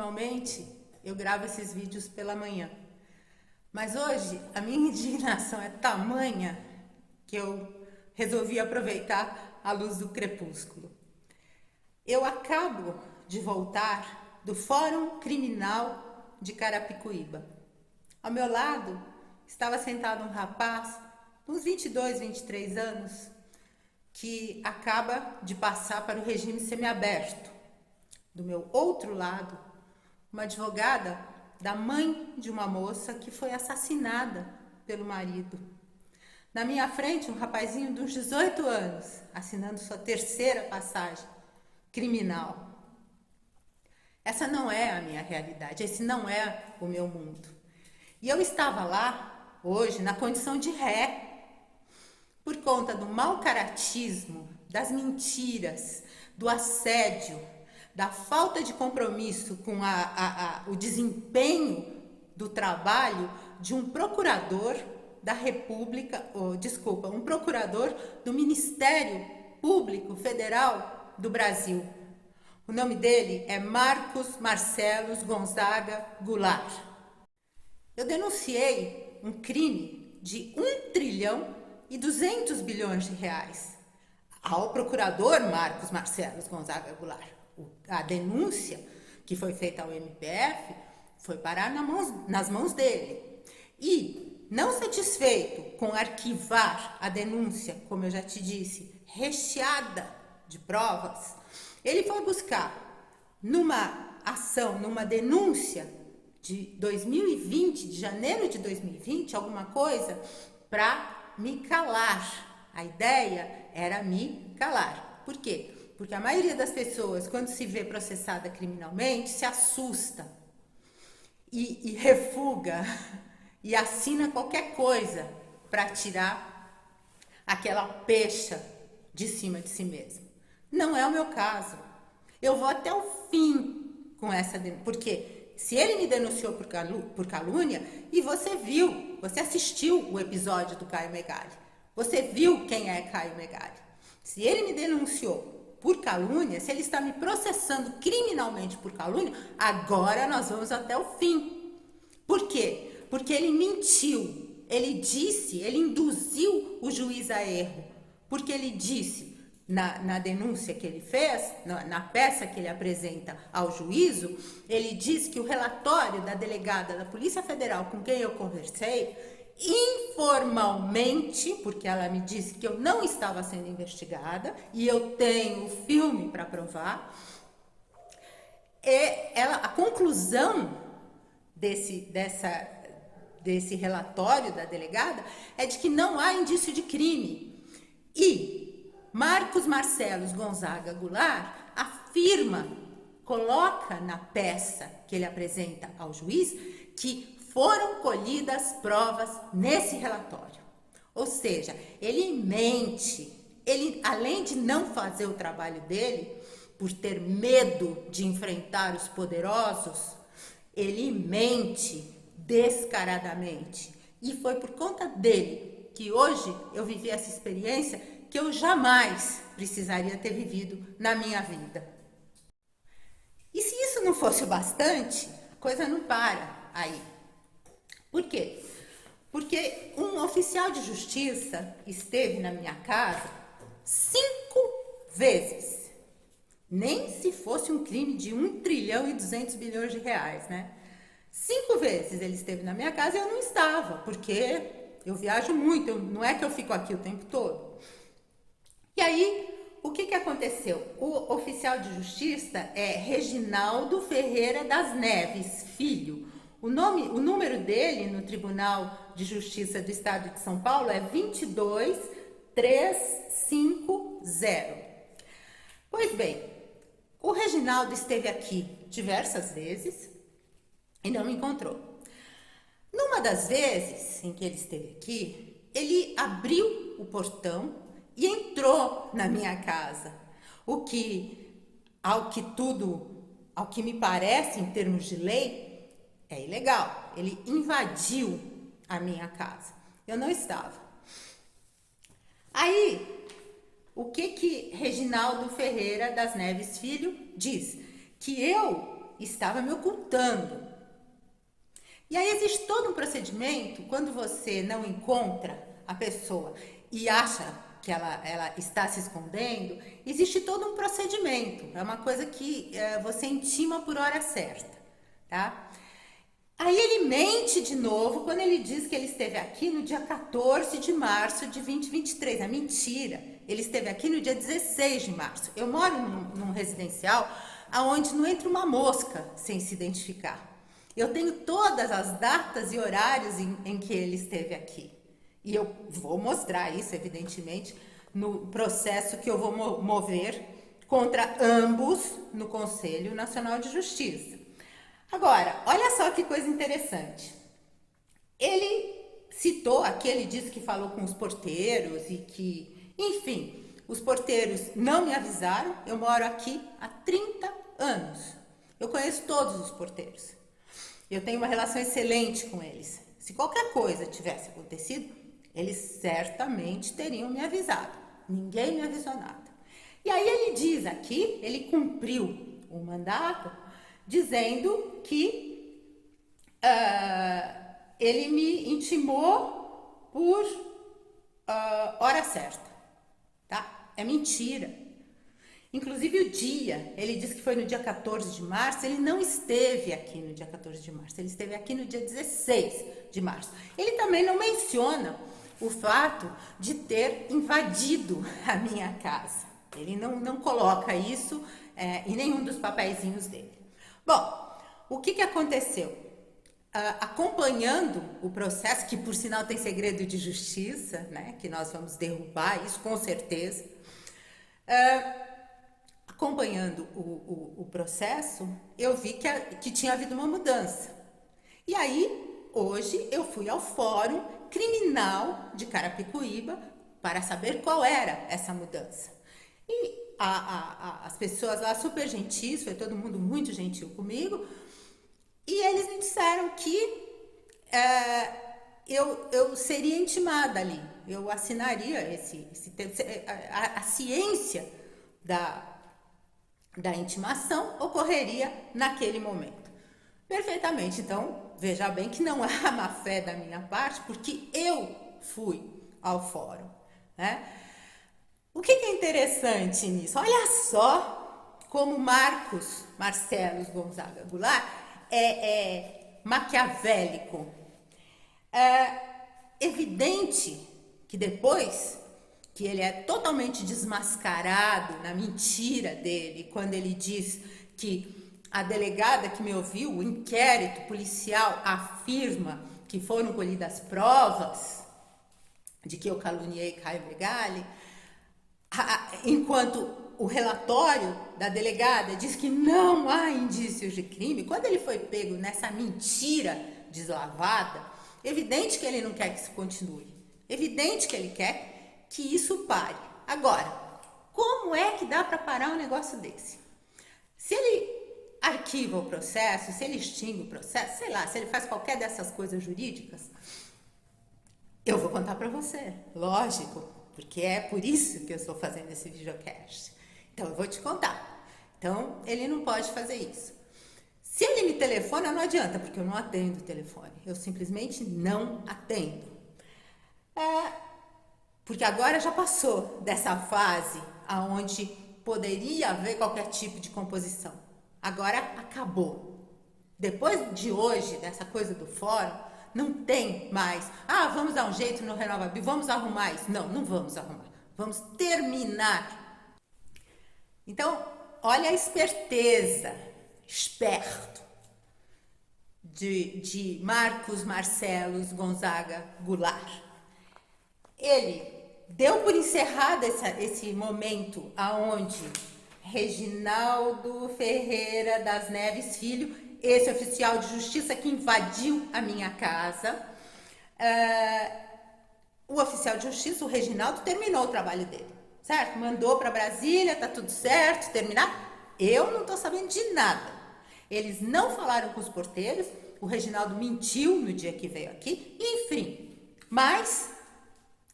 Normalmente eu gravo esses vídeos pela manhã, mas hoje a minha indignação é tamanha que eu resolvi aproveitar a luz do crepúsculo. Eu acabo de voltar do Fórum Criminal de Carapicuíba. Ao meu lado estava sentado um rapaz, uns 22, 23 anos, que acaba de passar para o regime semiaberto. Do meu outro lado, uma advogada da mãe de uma moça que foi assassinada pelo marido. Na minha frente, um rapazinho de uns 18 anos, assinando sua terceira passagem criminal. Essa não é a minha realidade, esse não é o meu mundo. E eu estava lá, hoje, na condição de ré, por conta do mau caratismo, das mentiras, do assédio, da falta de compromisso com o desempenho do trabalho de um procurador da República, um procurador do Ministério Público Federal do Brasil. O nome dele é Marcos Marcelo Gonzaga Goulart. Eu denunciei um crime de 1 trilhão e 200 bilhões de reais ao procurador Marcos Marcelo Gonzaga Goulart. A denúncia que foi feita ao MPF foi parar nas mãos dele. E, não satisfeito com arquivar a denúncia, como eu já te disse, recheada de provas, ele foi buscar numa ação, numa denúncia de 2020, de janeiro de 2020, alguma coisa para me calar. A ideia era me calar. Por quê? Porque a maioria das pessoas, quando se vê processada criminalmente, se assusta e refuga e assina qualquer coisa para tirar aquela pecha de cima de si mesmo. Não é o meu caso. Eu vou até o fim com essa denúncia. Porque se ele me denunciou por calúnia, e você viu, você assistiu o episódio do Caio Megali, você viu quem é Caio Megali. Se ele me denunciou por calúnia, se ele está me processando criminalmente por calúnia, agora nós vamos até o fim. Por quê? Porque ele mentiu, ele induziu o juiz a erro. Porque ele disse, na denúncia que ele fez, na peça que ele apresenta ao juízo, ele diz que o relatório da delegada da Polícia Federal com quem eu conversei, informalmente, porque ela me disse que eu não estava sendo investigada e eu tenho o filme para provar, a conclusão desse relatório da delegada é de que não há indício de crime. E Marcos Marcelo Gonzaga Goulart afirma, coloca na peça que ele apresenta ao juiz, que foram colhidas provas nesse relatório. Ou seja, ele mente. Ele, além de não fazer o trabalho dele, por ter medo de enfrentar os poderosos, ele mente descaradamente. E foi por conta dele que hoje eu vivi essa experiência que eu jamais precisaria ter vivido na minha vida. E se isso não fosse o bastante, a coisa não para aí. Por quê? Porque um oficial de justiça esteve na minha casa 5 vezes. Nem se fosse um crime de 1 trilhão e 200 bilhões de reais, né? 5 vezes ele esteve na minha casa e eu não estava, porque eu viajo muito, não é que eu fico aqui o tempo todo. E aí, o que aconteceu? O oficial de justiça é Reginaldo Ferreira das Neves, filho. O número dele no Tribunal de Justiça do Estado de São Paulo é 22350. Pois bem, o Reginaldo esteve aqui diversas vezes e não me encontrou. Numa das vezes em que ele esteve aqui, ele abriu o portão e entrou na minha casa, o que, ao que me parece em termos de lei, é ilegal. Ele invadiu a minha casa. Eu não estava. Aí, o que Reginaldo Ferreira das Neves Filho diz? Que eu estava me ocultando. E aí existe todo um procedimento, quando você não encontra a pessoa e acha que ela está se escondendo, existe todo um procedimento, é uma coisa que você intima por hora certa, tá? Aí ele mente de novo quando ele diz que ele esteve aqui no dia 14 de março de 2023. É mentira. Ele esteve aqui no dia 16 de março. Eu moro num residencial onde não entra uma mosca sem se identificar. Eu tenho todas as datas e horários em que ele esteve aqui. E eu vou mostrar isso, evidentemente, no processo que eu vou mover contra ambos no Conselho Nacional de Justiça. Agora, olha só que coisa interessante. Ele citou aqui, ele disse que falou com os porteiros e que, enfim, os porteiros não me avisaram. Eu moro aqui há 30 anos. Eu conheço todos os porteiros. Eu tenho uma relação excelente com eles. Se qualquer coisa tivesse acontecido, eles certamente teriam me avisado. Ninguém me avisou nada. E aí ele diz aqui, ele cumpriu o mandato, dizendo que ele me intimou por hora certa, tá? É mentira. Inclusive o dia, ele disse que foi no dia 14 de março, ele não esteve aqui no dia 14 de março, ele esteve aqui no dia 16 de março. Ele também não menciona o fato de ter invadido a minha casa. Ele não coloca isso em nenhum dos papeizinhos dele. Bom, o que aconteceu? Acompanhando o processo, que por sinal tem segredo de justiça, né, que nós vamos derrubar isso com certeza, acompanhando o processo, eu vi que tinha havido uma mudança. E aí, hoje, eu fui ao Fórum Criminal de Carapicuíba para saber qual era essa mudança. E as pessoas lá super gentis, foi todo mundo muito gentil comigo, e eles me disseram que eu seria intimada ali, eu assinaria esse a ciência da intimação ocorreria naquele momento. Perfeitamente, então, veja bem que não há má fé da minha parte, porque eu fui ao fórum, né? O que é interessante nisso? Olha só como Marcos Marcelo Gonzaga Goulart é maquiavélico. É evidente que depois que ele é totalmente desmascarado na mentira dele, quando ele diz que a delegada que me ouviu, o inquérito policial afirma que foram colhidas provas de que eu caluniei Caio Megali, enquanto o relatório da delegada diz que não há indícios de crime. Quando ele foi pego nessa mentira deslavada, evidente que ele não quer que isso continue, evidente que ele quer que isso pare. Agora, como é que dá para parar um negócio desse? Se ele arquiva o processo, se ele extingue o processo, sei lá, se ele faz qualquer dessas coisas jurídicas, eu vou contar para você, lógico, porque é por isso que eu estou fazendo esse videocast. Então, eu vou te contar. Então, ele não pode fazer isso. Se ele me telefona, não adianta, porque eu não atendo o telefone. Eu simplesmente não atendo. Porque agora já passou dessa fase onde poderia haver qualquer tipo de composição. Agora acabou. Depois de hoje, dessa coisa do fórum, não tem mais. Vamos dar um jeito no RenovaBio, vamos arrumar isso. Não, não vamos arrumar. Vamos terminar. Então, olha a esperteza, esperto, de Marcos Marcelo Gonzaga Goulart. Ele deu por encerrado esse momento aonde Reginaldo Ferreira das Neves Filho, esse oficial de justiça que invadiu a minha casa, o oficial de justiça, o Reginaldo, terminou o trabalho dele, certo? Mandou para Brasília, tá tudo certo, terminar. Eu não tô sabendo de nada. Eles não falaram com os porteiros, o Reginaldo mentiu no dia que veio aqui, enfim. Mas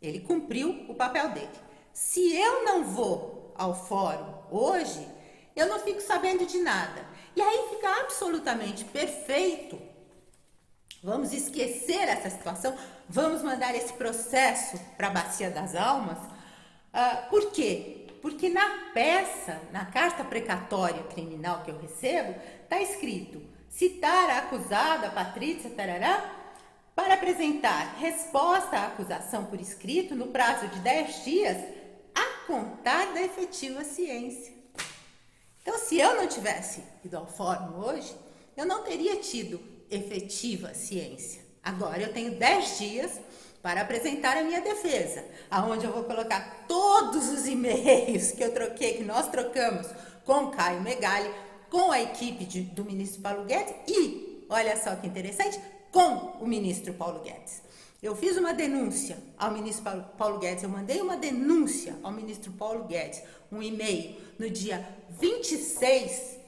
ele cumpriu o papel dele. Se eu não vou ao fórum hoje, eu não fico sabendo de nada. E aí fica absolutamente perfeito. Vamos esquecer essa situação, vamos mandar esse processo para a Bacia das Almas. Por quê? Porque na peça, na carta precatória criminal que eu recebo, está escrito: citar a acusada, Patrícia, tarará, para apresentar resposta à acusação por escrito no prazo de 10 dias, a contar da efetiva ciência. Então, se eu não tivesse ido ao fórum hoje, eu não teria tido efetiva ciência. Agora eu tenho 10 dias para apresentar a minha defesa, aonde eu vou colocar todos os e-mails que eu troquei, que nós trocamos com Caio Megali, com a equipe do ministro Paulo Guedes e, olha só que interessante, com o ministro Paulo Guedes. Eu fiz uma denúncia ao ministro Paulo Guedes, eu mandei uma denúncia ao ministro Paulo Guedes, um e-mail, no dia 26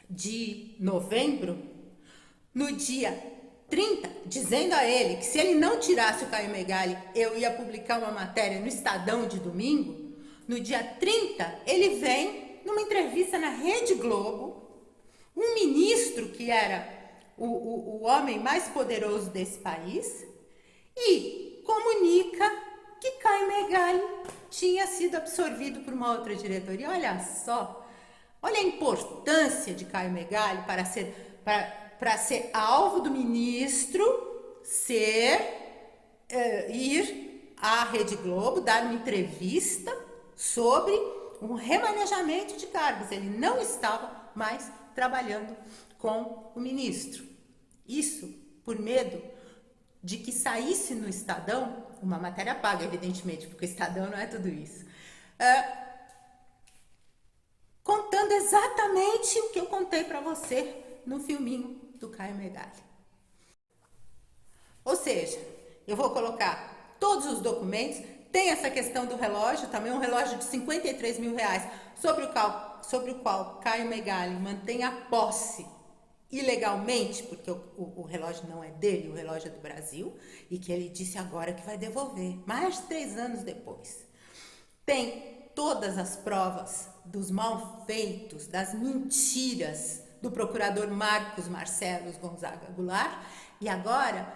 de novembro, no dia 30, dizendo a ele que se ele não tirasse o Caio Megali, eu ia publicar uma matéria no Estadão de domingo. No dia 30, ele vem numa entrevista na Rede Globo, um ministro que era o homem mais poderoso desse país, e comunica que Caio Megali tinha sido absorvido por uma outra diretoria. Olha só, olha a importância de Caio Megali para ser alvo do ministro, ir à Rede Globo, dar uma entrevista sobre um remanejamento de cargos. Ele não estava mais trabalhando com o ministro. Isso por medo de que saísse no Estadão, uma matéria paga, evidentemente, porque o Estadão não é tudo isso, contando exatamente o que eu contei para você no filminho do Caio Megali. Ou seja, eu vou colocar todos os documentos, tem essa questão do relógio, também um relógio de 53 mil reais, sobre o qual Caio Megali mantém a posse ilegalmente, porque o relógio não é dele, o relógio é do Brasil, e que ele disse agora que vai devolver, mais de 3 anos depois. Tem todas as provas dos malfeitos, das mentiras do procurador Marcos Marcelo Gonzaga Goulart, e agora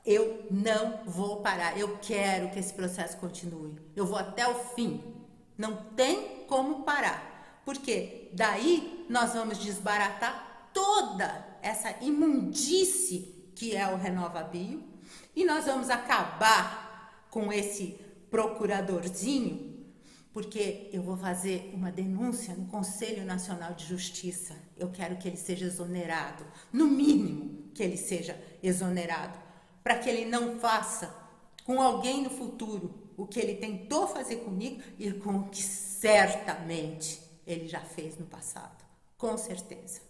eu não vou parar, eu quero que esse processo continue, eu vou até o fim, não tem como parar, porque daí nós vamos desbaratar toda essa imundície que é o RenovaBio, e nós vamos acabar com esse procuradorzinho, porque eu vou fazer uma denúncia no Conselho Nacional de Justiça. Eu quero que ele seja exonerado, no mínimo que ele seja exonerado, para que ele não faça com alguém no futuro o que ele tentou fazer comigo e com o que certamente ele já fez no passado, com certeza.